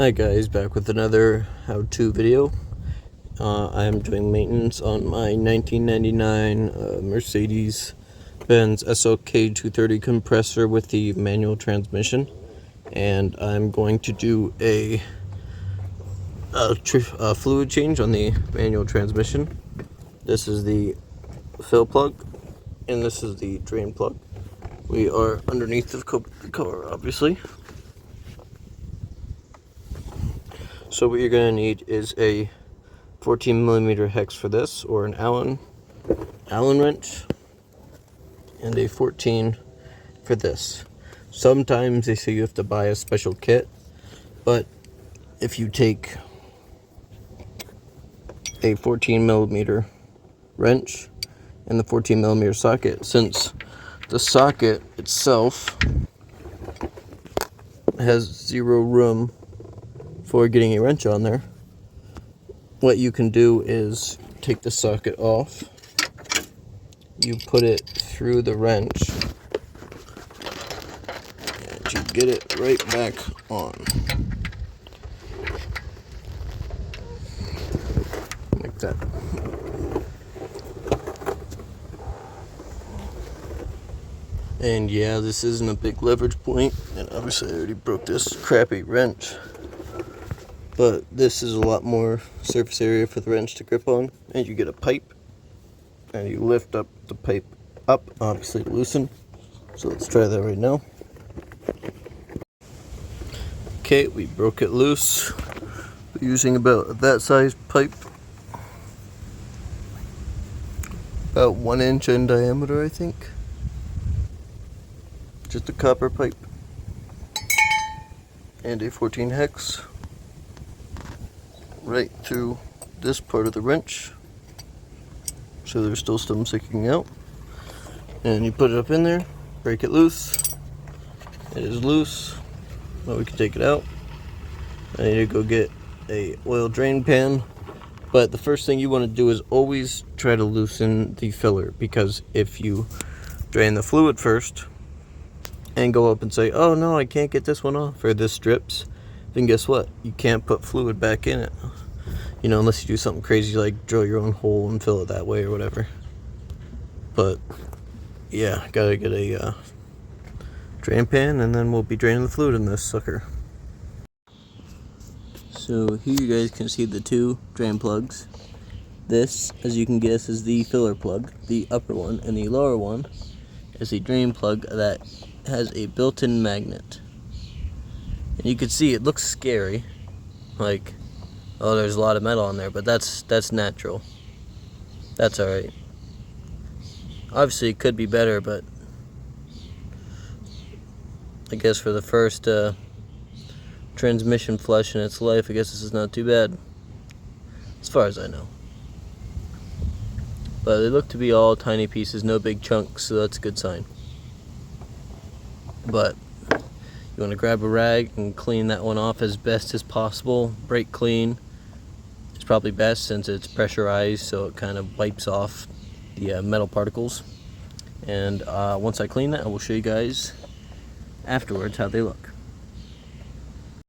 Hi guys, back with another how-to video. I am doing maintenance on my 1999 Mercedes-Benz slk230 compressor with the manual transmission, and I'm going to do a fluid change on the manual transmission. This is the fill plug, and this is the drain plug. We are underneath the car, obviously. So what you're going to need is a 14mm hex for this, or an Allen wrench, and a 14 for this. Sometimes they say you have to buy a special kit, but if you take a 14mm wrench and the 14mm socket, since the socket itself has zero room for getting a wrench on there, what you can do is take the socket off, you put it through the wrench, and you get it right back on. Like that. And yeah, this isn't a big leverage point, and obviously I already broke this crappy wrench. But this is a lot more surface area for the wrench to grip on, and you get a pipe, and you lift up the pipe up, obviously to loosen. So let's try that right now. Okay, we broke it loose. We're using about that size pipe, about 1 inch in diameter, I think. Just a copper pipe, and a 14 hex. Right through this part of the wrench, so there's still some sticking out, and you put it up in there, break it loose. It is loose. Now we can take it out. I need to go get a oil drain pan, but the first thing you want to do is always try to loosen the filler, because if you drain the fluid first and go up and say, oh no, I can't get this one off, or this drips, then guess what? You can't put fluid back in it. You know, unless you do something crazy like drill your own hole and fill it that way or whatever. But yeah, gotta get a drain pan, and then we'll be draining the fluid in this sucker. So here you guys can see the two drain plugs. This, as you can guess, is the filler plug, the upper one, and the lower one is a drain plug that has a built-in magnet. And you can see it looks scary, like, oh, there's a lot of metal on there, but that's natural. That's alright. Obviously it could be better, but I guess for the first transmission flush in its life, I guess this is not too bad, as far as I know. But they look to be all tiny pieces, no big chunks, so that's a good sign. But you want to grab a rag and clean that one off as best as possible. Brake clean. It's probably best since it's pressurized, so it kind of wipes off the metal particles. And once I clean that, I will show you guys afterwards how they look.